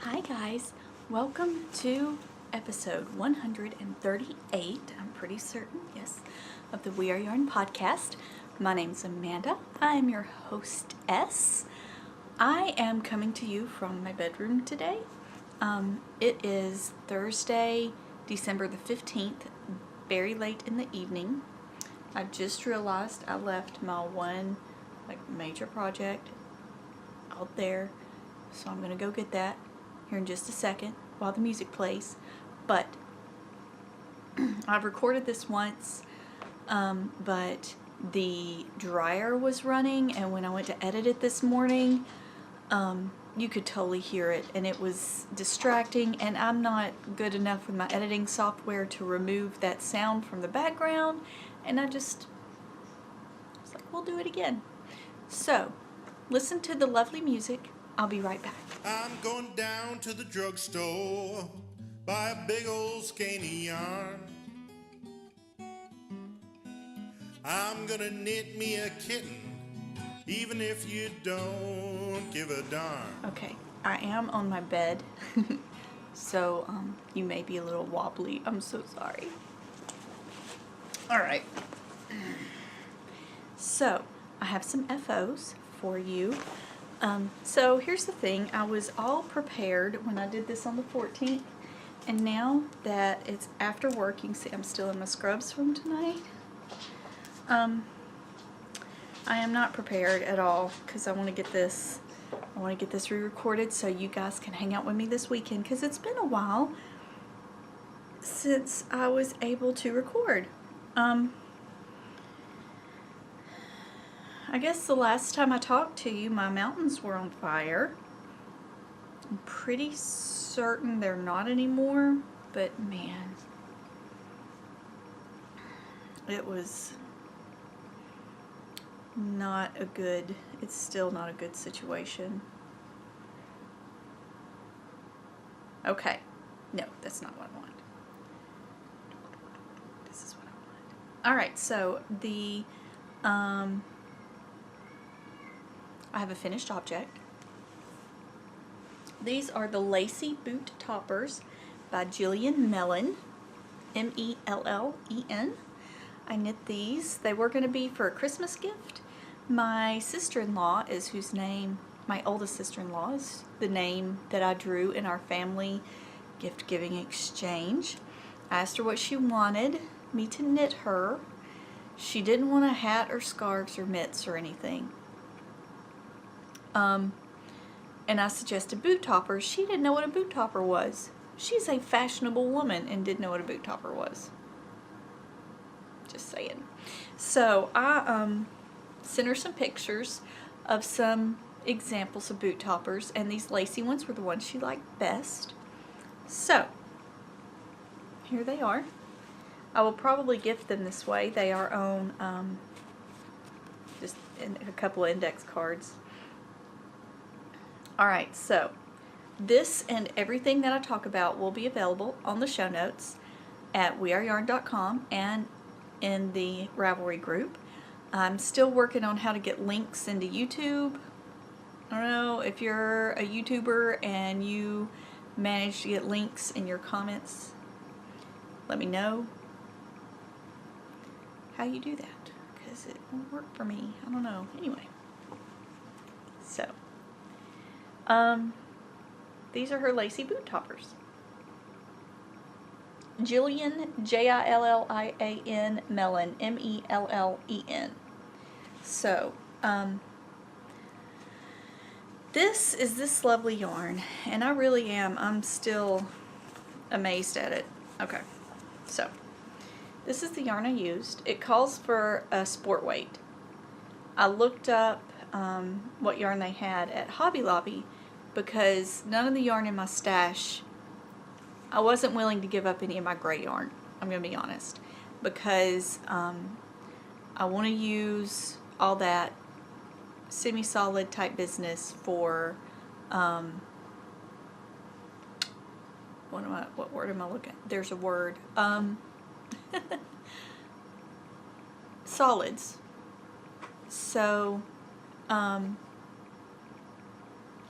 Hi guys, welcome to episode 138, I'm pretty certain, yes, of the We Are Yarn podcast. My name's Amanda, I am your hostess. I am coming to you from my bedroom today. It is Thursday, December the 15th, very late in the evening. I just realized I left my one major project out there, so I'm gonna go get that here in just a second while the music plays. But I've recorded this once, but the dryer was running, and when I went to edit it this morning, you could totally hear it, and it was distracting, and I'm not good enough with my editing software to remove that sound from the background, and I was like, we'll do it again. So listen to the lovely music. I'll be right back. I'm going down to the drugstore, buy a big old skeiny yarn. I'm gonna knit me a kitten, even if you don't give a darn. Okay, I am on my bed, so you may be a little wobbly. I'm so sorry. Alright, so I have some FOs for you. So here's the thing, I was all prepared when I did this on the 14th, and now that it's after work, you can see I'm still in my scrubs from tonight. I am not prepared at all because I want to get this re-recorded so you guys can hang out with me this weekend, because it's been a while since I was able to record. I guess the last time I talked to you, my mountains were on fire. I'm pretty certain they're not anymore, but man, it was it's still not a good situation. Okay, no, that's not what I want. This is what I want. Alright, so I have a finished object. These are the Lacy Boot Toppers by Jillian Mellon, M-E-L-L-E-N. I knit these. They were going to be for a Christmas gift. My sister-in-law is my oldest sister-in-law is the name that I drew in our family gift-giving exchange. I asked her what she wanted me to knit her. She didn't want a hat or scarves or mitts or anything. And I suggested boot toppers. She didn't know what a boot topper was. She's a fashionable woman and didn't know what a boot topper was. Just saying. So I sent her some pictures of some examples of boot toppers, and these lacy ones were the ones she liked best. So here they are. I will probably gift them this way. They are on just in a couple of index cards. Alright, so this and everything that I talk about will be available on the show notes at weareyarn.com and in the Ravelry group. I'm still working on how to get links into YouTube. I don't know if you're a YouTuber and you manage to get links in your comments. Let me know how you do that, because it won't work for me. I don't know. Anyway, so these are her lacy boot toppers. Jillian, J-I-L-L-I-A-N, Mellon, M-E-L-L-E-N. So, this is this lovely yarn, and I really am. I'm still amazed at it. Okay, so this is the yarn I used. It calls for a sport weight. I looked up what yarn they had at Hobby Lobby, because none of the yarn in my stash, I wasn't willing to give up any of my gray yarn, I'm going to be honest, because I want to use all that semi-solid type business for what word am I looking at? There's a word. Solids. So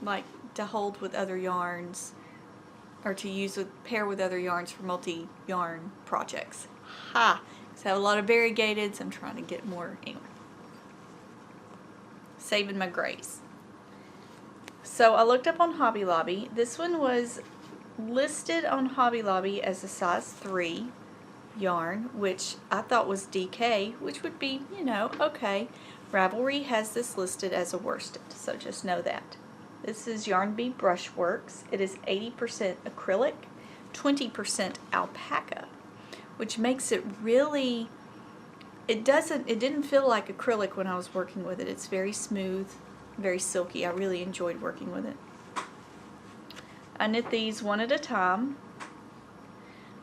like to hold with other yarns or to use with pair with other yarns for multi-yarn projects. Ha! So I have a lot of variegated, so I'm trying to get more, anyway. Saving my grace. So I looked up on Hobby Lobby. This one was listed on Hobby Lobby as a size 3 yarn, which I thought was DK, which would be, you know, okay. Ravelry has this listed as a worsted, so just know that. This is Yarn Bee Brushworks. It is 80% acrylic, 20% alpaca, which makes it really, it didn't feel like acrylic when I was working with it. It's very smooth, very silky. I really enjoyed working with it. I knit these one at a time.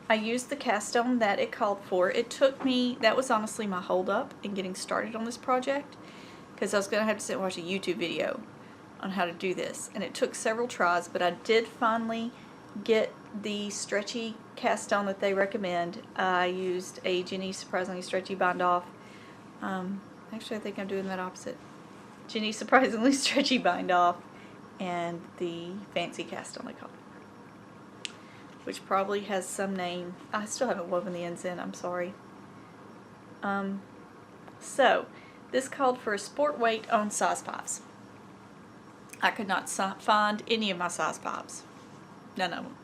I used the cast on that it called for. It took me, that was honestly my hold up in getting started on this project, because I was going to have to sit and watch a YouTube video on how to do this, and it took several tries, but I did finally get the stretchy cast on that they recommend. I used a Jenny Surprisingly Stretchy bind off. Actually I think I'm doing that opposite. Jenny Surprisingly Stretchy bind off and the fancy cast on they call it, which probably has some name. I still haven't woven the ends in, I'm sorry. So this called for a sport weight on size 5s. I could not find any of my size 5s. None of them.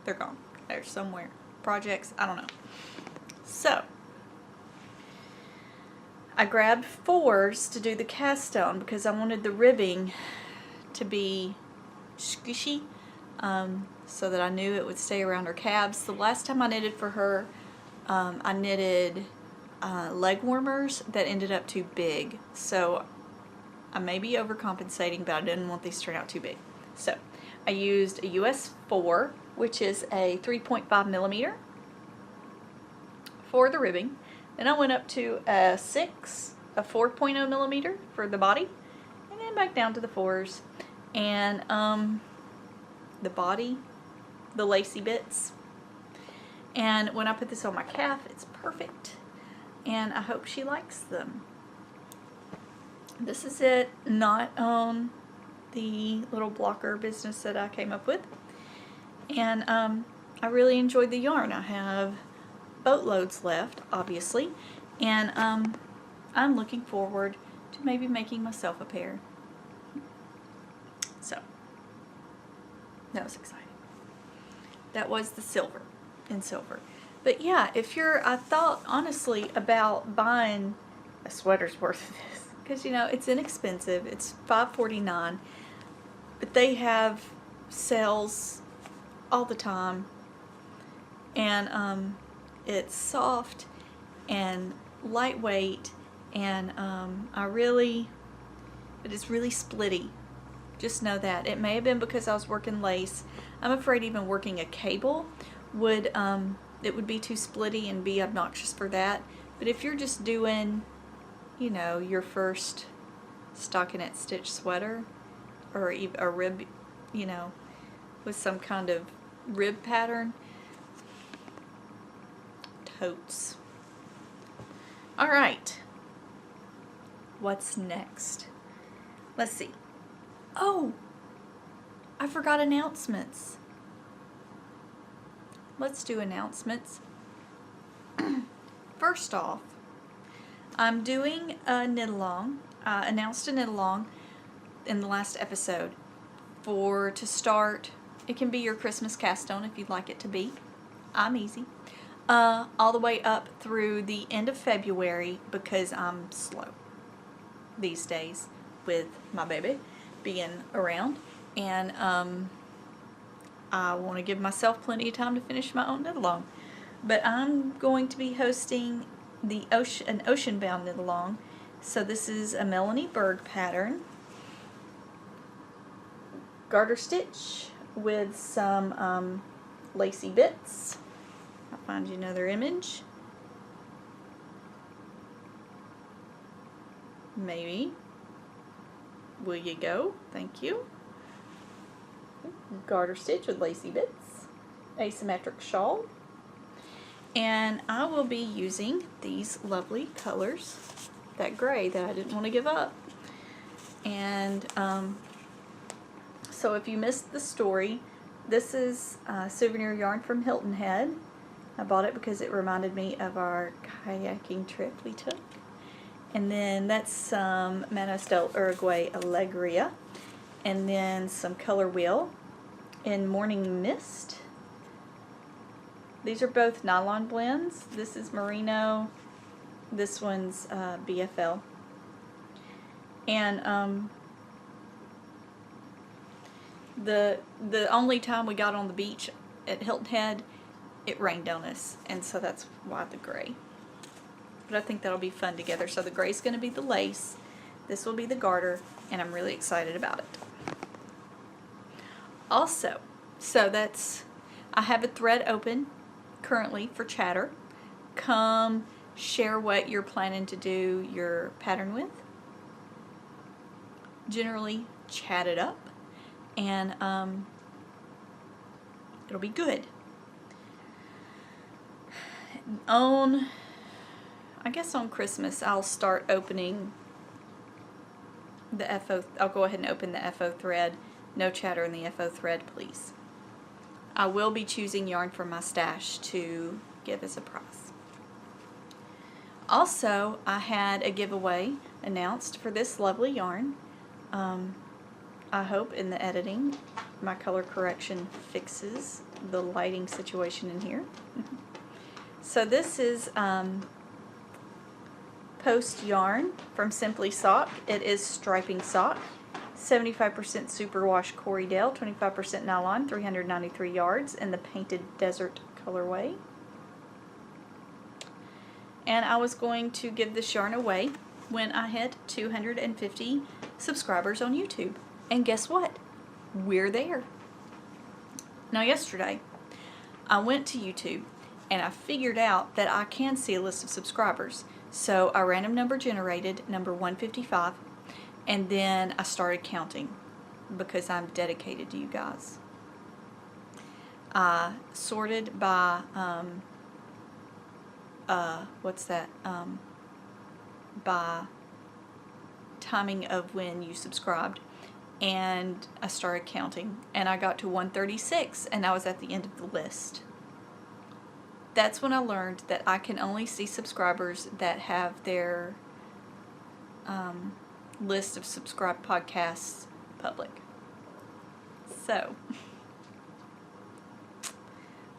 They're gone. They're somewhere. Projects, I don't know. So I grabbed 4s to do the cast on because I wanted the ribbing to be squishy, so that I knew it would stay around her calves. The last time I knitted for her, I knitted leg warmers that ended up too big. So I may be overcompensating, but I didn't want these to turn out too big. So I used a US 4, which is a 3.5 millimeter for the ribbing. Then I went up to a 6, a 4.0 millimeter for the body, and then back down to the 4s. And the body, the lacy bits. And when I put this on my calf, it's perfect. And I hope she likes them. This is it, not on the little blocker business that I came up with. And I really enjoyed the yarn. I have boatloads left, obviously. And I'm looking forward to maybe making myself a pair. So, that was exciting. That was the silver in silver. But yeah, if you're, I thought honestly about buying a sweater's worth of this, because you know it's inexpensive. It's $5.49, but they have sales all the time, and it's soft and lightweight, and it is really splitty. Just know that. It may have been because I was working lace. I'm afraid even working a cable would it would be too splitty and be obnoxious for that. But if you're just doing, you know, your first stockinette stitch sweater, or a rib, you know, with some kind of rib pattern, totes. All right, what's next? Let's see. Oh, I forgot announcements. Let's do announcements. First off, I'm doing a knit-along. I announced a knit-along in the last episode to start. It can be your Christmas cast on if you'd like it to be. I'm easy. All the way up through the end of February, because I'm slow these days with my baby being around, and I want to give myself plenty of time to finish my own knit-along. But I'm going to be hosting an Oceanbound knit-along. So this is a Melanie Berg pattern, garter stitch with some lacy bits. I'll find you another image. Maybe. Will you go? Thank you. Garter stitch with lacy bits. Asymmetric shawl. And I will be using these lovely colors. That gray that I didn't want to give up. And so if you missed the story, This is souvenir yarn from Hilton Head. I bought it because it reminded me of our kayaking trip we took. And then that's some Manos del Uruguay Alegria. And then some Color Wheel in Morning Mist. These are both nylon blends. This is Merino. This one's BFL. And the only time we got on the beach at Hilton Head, it rained on us, and so that's why the gray. But I think that'll be fun together. So the gray's going to be the lace. This will be the garter, and I'm really excited about it. Also, I have a thread open currently for chatter. Come share what you're planning to do your pattern with. Generally chat it up, and it'll be good. I guess on Christmas I'll start opening the FO. I'll go ahead and open the FO thread. No chatter in the FO thread, please. I will be choosing yarn from my stash to give as a prize. Also, I had a giveaway announced for this lovely yarn. I hope in the editing my color correction fixes the lighting situation in here. So this is Post yarn from Simply Sock. It is striping sock. 75% superwash Corriedale, 25% nylon, 393 yards in the Painted Desert colorway. And I was going to give this yarn away when I hit 250 subscribers on YouTube. And guess what? We're there. Now yesterday, I went to YouTube and I figured out that I can see a list of subscribers. So I random number generated number 155, and then I started counting because I'm dedicated to you guys. I sorted by by timing of when you subscribed, and I started counting, and I got to 136, and I was at the end of the list. That's when I learned that I can only see subscribers that have their list of subscribed podcasts public. So,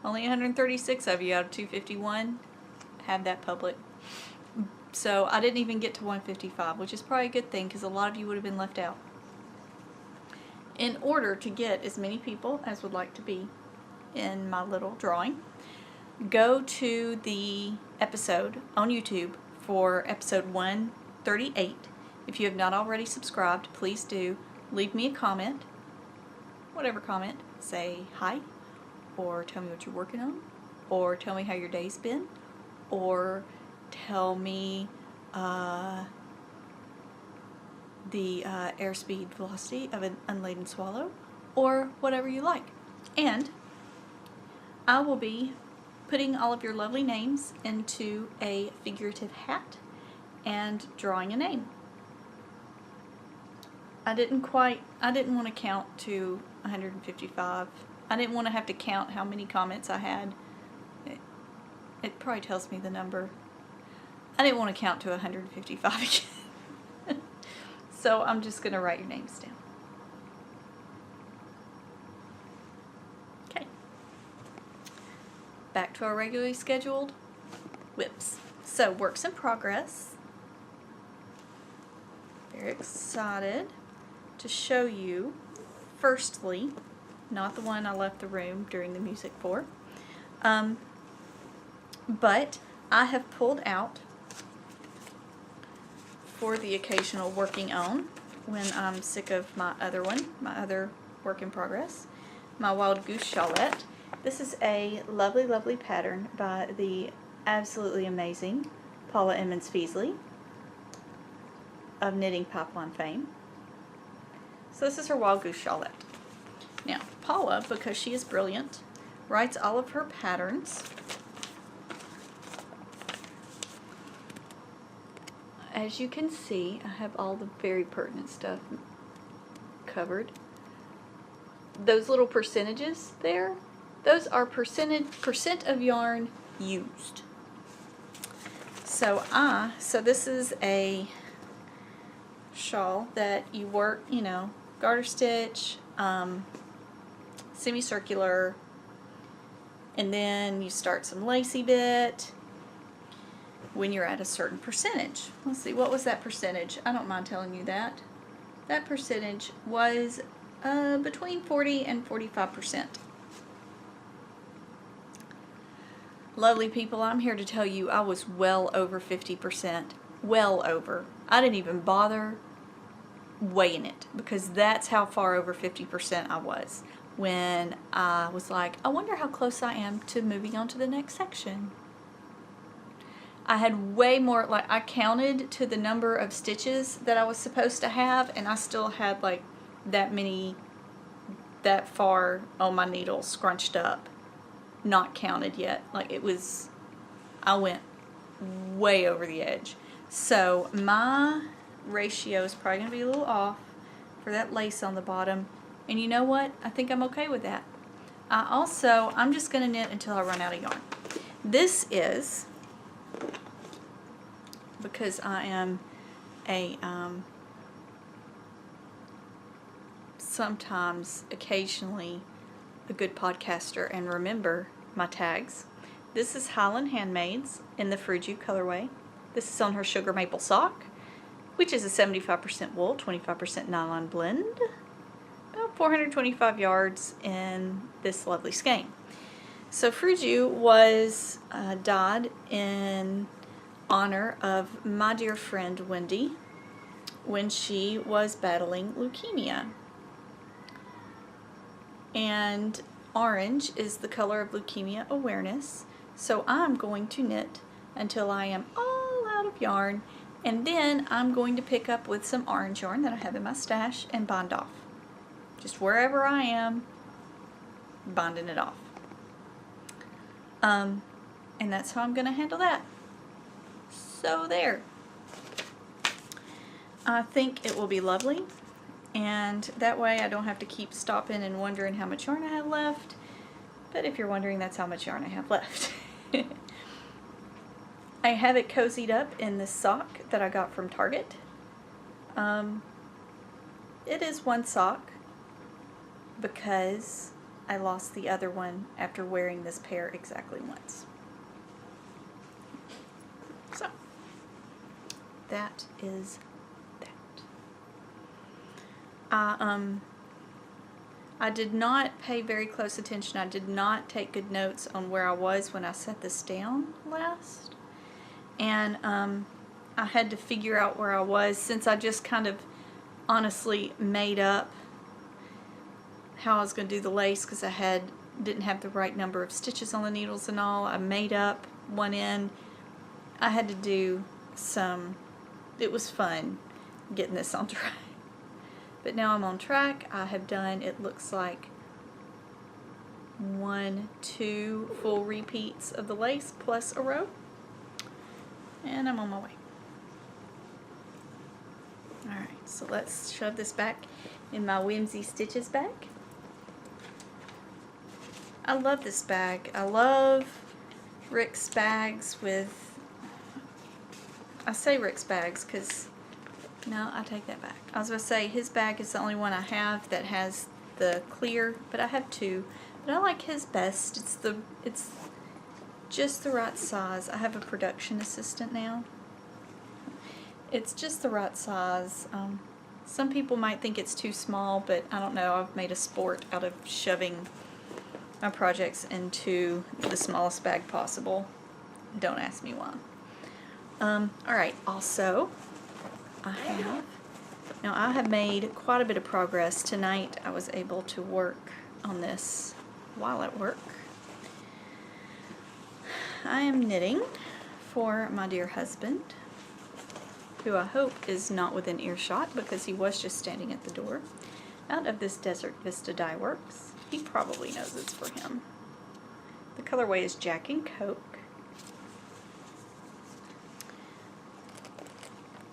only 136 of you out of 251 have that public. So I didn't even get to 155, which is probably a good thing because a lot of you would have been left out. In order to get as many people as would like to be in my little drawing, go to the episode on YouTube for episode 138. If you have not already subscribed, please do. Leave me a comment, whatever comment. Say hi, or tell me what you're working on, or tell me how your day's been, or tell me the airspeed velocity of an unladen swallow, or whatever you like. And I will be putting all of your lovely names into a figurative hat and drawing a name. I didn't want to count to 155. I didn't want to have to count how many comments I had. It probably tells me the number. I didn't want to count to 155 again. So I'm just going to write your names down. Okay. Back to our regularly scheduled whips. So, works in progress. Very excited to show you, firstly, not the one I left the room during the music for, but I have pulled out for the occasional working on when I'm sick of my other one, my other work in progress, my Wild Goose Shawlette. This is a lovely, lovely pattern by the absolutely amazing Paula Emmons-Feasley of Knitting Pipeline fame. So this is her Wild Goose Shawlette. Now, Paula, because she is brilliant, writes all of her patterns as you can see. I have all the very pertinent stuff covered. those little percentages there, those are percent of yarn used. So this is a shawl that you work, you know, garter stitch, semicircular, and then you start some lacy bit when you're at a certain percentage. Let's see, what was that percentage? I don't mind telling you that. That percentage was between 40 and 45%. Lovely people, I'm here to tell you I was well over 50%. Well over. I didn't even bother weighing it because that's how far over 50% I was when I was like, I wonder how close I am to moving on to the next section. I had way more, like I counted to the number of stitches that I was supposed to have, and I still had like that far on my needle scrunched up, not counted yet. Like I went way over the edge. So my ratio is probably going to be a little off for that lace on the bottom. And you know what? I think I'm okay with that. I'm just going to knit until I run out of yarn. This is, because I am a occasionally a good podcaster and remember my tags. This is Highland Handmaids in the Fruju colorway. This is on her Sugar Maple sock, which is a 75% wool, 25% nylon blend. About 425 yards in this lovely skein. So Fruju was dyed in honor of my dear friend Wendy when she was battling leukemia. And orange is the color of leukemia awareness. So I'm going to knit until I am all out of yarn, and then I'm going to pick up with some orange yarn that I have in my stash and bind off. Just wherever I am, binding it off. And that's how I'm going to handle that. So there. I think it will be lovely, and that way I don't have to keep stopping and wondering how much yarn I have left. But if you're wondering, that's how much yarn I have left. I have it cozied up in this sock that I got from Target. It is one sock because I lost the other one after wearing this pair exactly once. So that is that. I did not pay very close attention. I did not take good notes on where I was when I set this down last. And I had to figure out where I was, since I just kind of honestly made up how I was going to do the lace because I didn't have the right number of stitches on the needles and all. I made up one end. I had to do some, it was fun getting this on track. But now I'm on track. I have done, it looks like 2 full repeats of the lace plus a row. And I'm on my way. Alright, so let's shove this back in my Whimsy Stitches bag. I love this bag. I love Rick's bags with, I say Rick's bags because, no, I take that back. I was going to say his bag is the only one I have that has the clear, but I have 2. But I like his best. It's just the right size. I have a production assistant now. It's just the right size. Some people might think it's too small, but I don't know. I've made a sport out of shoving my projects into the smallest bag possible. Don't ask me why. Alright, also, I have made quite a bit of progress. Tonight I was able to work on this while at work. I am knitting for my dear husband, who I hope is not within earshot because he was just standing at the door, out of this Desert Vista Dye Works. He probably knows it's for him. The colorway is Jack and Coke.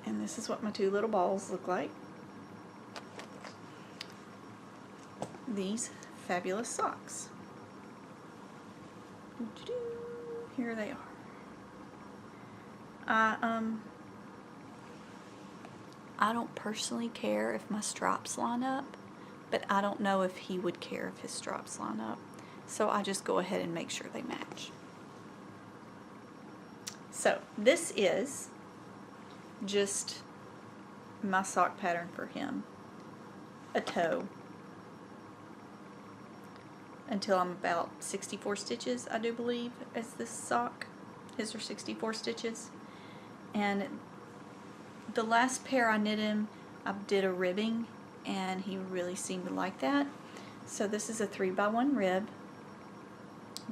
And this is what my 2 little balls look like. These fabulous socks. Here they are. I don't personally care if my straps line up, but I don't know if he would care if his straps line up. So I just go ahead and make sure they match. So this is just my sock pattern for him. A toe. Until I'm about 64 stitches, I do believe, is this sock. His are 64 stitches. And the last pair I knit him, I did a ribbing, and he really seemed to like that. So this is a 3x1 rib,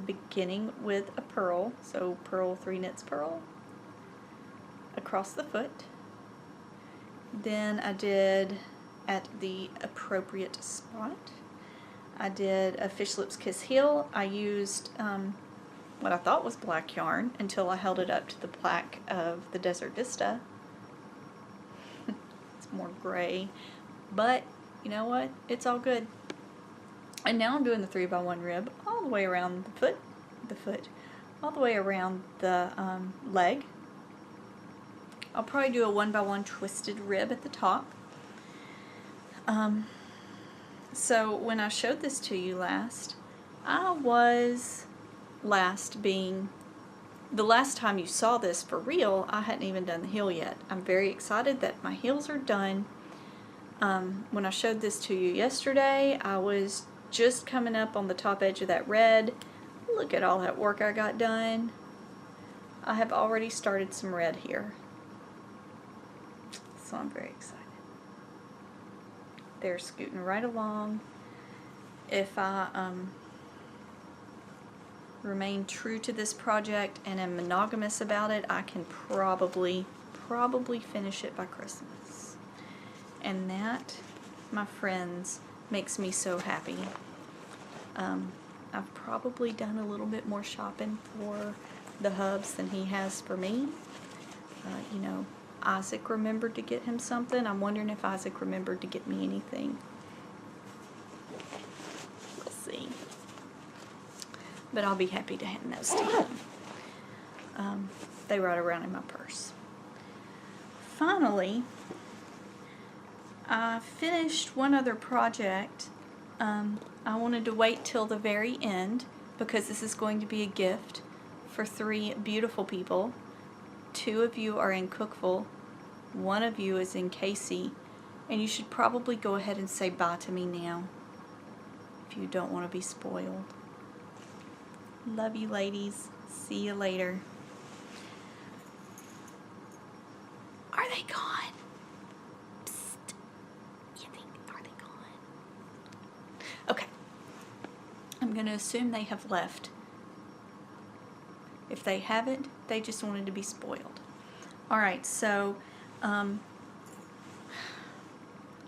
beginning with a purl, so purl, 3 knits purl, across the foot. Then I did, at the appropriate spot, I did a Fish Lips Kiss heel. I used what I thought was black yarn until I held it up to the black of the Desert Vista. It's more gray, but you know what? It's all good. And now I'm doing the 3x1 rib all the way around the foot, all the way around the leg. I'll probably do a 1x1 twisted rib at the top. So when I showed this to you last, being the last time you saw this for real, I hadn't even done the heel yet. I'm very excited that my heels are done. When I showed this to you yesterday, I was just coming up on the top edge of that red. Look at all that work I got done. I have already started some red here. So I'm very excited. They're scooting right along. If I remain true to this project and am monogamous about it, I can probably finish it by Christmas. And that, my friends, makes me so happy. I've probably done a little bit more shopping for the hubs than he has for me. You know, Isaac remembered to get him something. I'm wondering if Isaac remembered to get me anything. We'll see. But I'll be happy to hand those to him. They ride around in my purse. Finally, I finished one other project. I wanted to wait till the very end because this is going to be a gift for 3 beautiful people. 2 of you are in Cookville, 1 of you is in Casey, and you should probably go ahead and say bye to me now if you don't want to be spoiled. Love you, ladies. See you later. Are they gone? Psst. You think, are they gone? Okay. I'm going to assume they have left. If they haven't, they just wanted to be spoiled. Alright, so I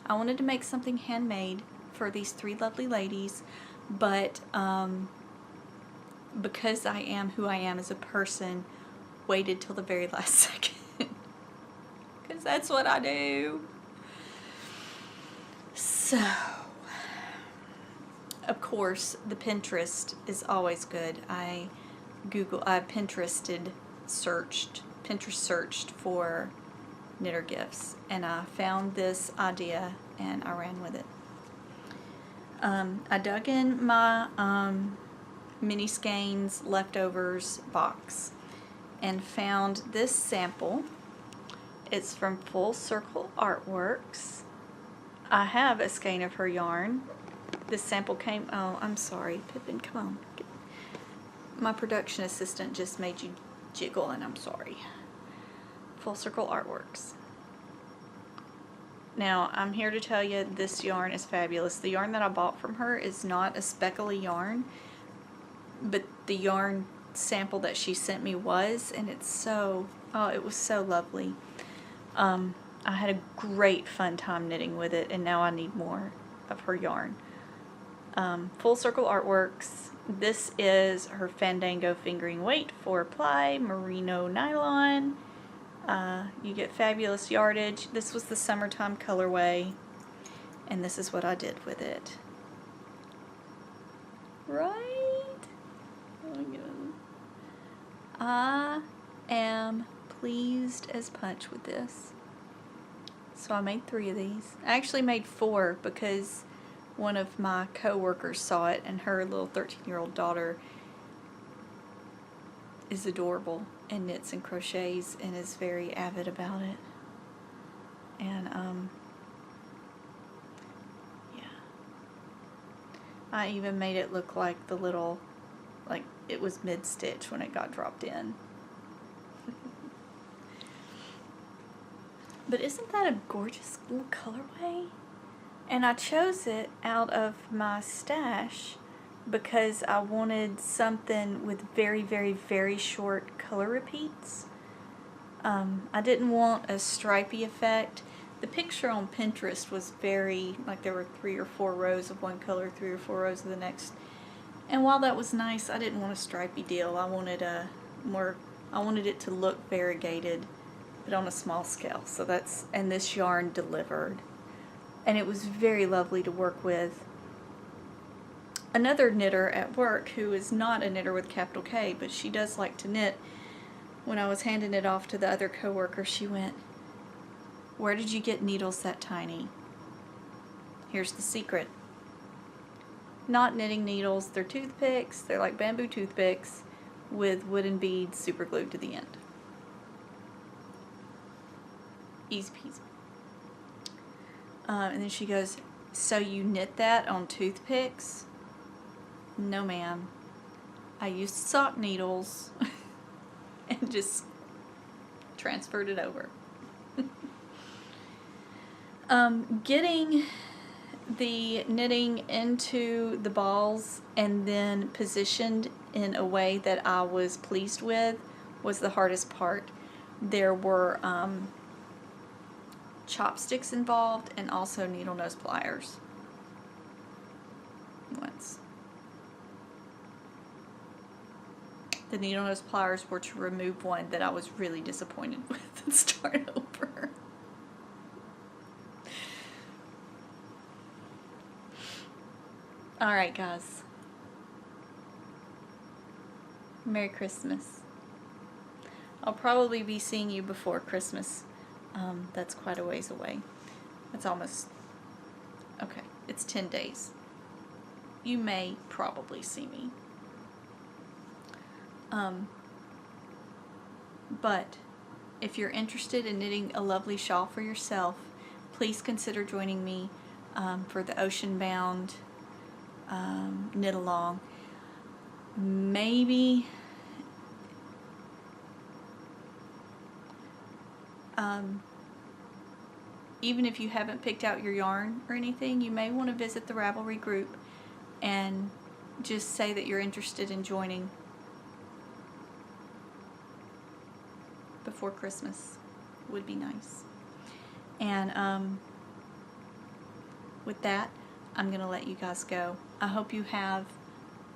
wanted to make something handmade for these 3 lovely ladies, but because I am who I am as a person, waited till the very last second. Because that's what I do. So, of course, the Pinterest is always good. I Pinterest searched for knitter gifts, and I found this idea and I ran with it. I dug in my mini skeins leftovers box and found this sample. It's from Full Circle Artworks. I have a skein of her yarn. This sample came, oh, I'm sorry, Pippin, come on. My production assistant just made you jiggle, and I'm sorry. Full Circle Artworks. Now, I'm here to tell you this yarn is fabulous. The yarn that I bought from her is not a speckly yarn, but the yarn sample that she sent me was, and it's so, oh, it was so lovely. I had a great fun time knitting with it, and now I need more of her yarn. Full Circle Artworks. This is her Fandango fingering weight, 4-ply merino nylon. You get fabulous yardage. This was the summertime colorway, and this is what I did with it. Right? Oh my goodness. I am pleased as punch with this. So I made 3 of these. I actually made 4 because one of my co-workers saw it, and her little 13-year-old daughter is adorable and knits and crochets and is very avid about it. And yeah. I even made it look like the little, like it was mid-stitch when it got dropped in. But isn't that a gorgeous little colorway? And I chose it out of my stash because I wanted something with very, very, very short color repeats. I didn't want a stripy effect. The picture on Pinterest was very, like there were 3 or 4 rows of one color, 3 or 4 rows of the next. And while that was nice, I didn't want a stripy deal. I wanted it to look variegated, but on a small scale. So and this yarn delivered. And it was very lovely to work with. Another knitter at work, who is not a knitter with capital K, but she does like to knit, when I was handing it off to the other coworker, she went, "Where did you get needles that tiny?" Here's the secret. Not knitting needles, they're toothpicks, they're like bamboo toothpicks with wooden beads super glued to the end. Easy peasy. And then she goes, "So you knit that on toothpicks?" No, ma'am. I used sock needles and just transferred it over. Getting the knitting into the balls and then positioned in a way that I was pleased with was the hardest part. There were chopsticks involved and also needle nose pliers. Once. The needle nose pliers were to remove one that I was really disappointed with and start over. Alright guys. Merry Christmas. I'll probably be seeing you before Christmas. That's quite a ways away. It's almost, okay, it's 10 days. You may probably see me. But if you're interested in knitting a lovely shawl for yourself, please consider joining me for the Oceanbound knit along. Maybe even if you haven't picked out your yarn or anything, you may want to visit the Ravelry group and just say that you're interested in joining before Christmas. Would be nice. And with that, I'm gonna let you guys go. I hope you have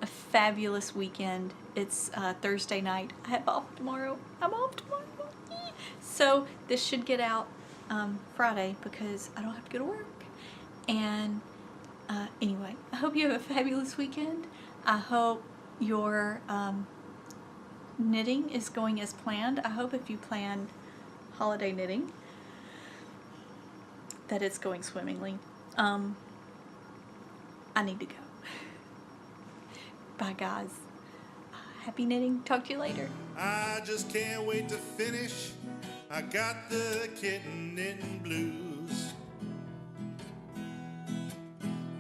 a fabulous weekend. It's Thursday night. I have off tomorrow. I'm off tomorrow. So this should get out Friday because I don't have to go to work. And anyway, I hope you have a fabulous weekend. I hope your knitting is going as planned. I hope if you planned holiday knitting that it's going swimmingly. I need to go. Bye guys. Happy knitting. Talk to you later. I just can't wait to finish. I got the kitten knitting blues.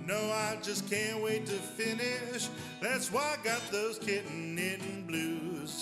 No, I just can't wait to finish. That's why I got those kitten knitting blues.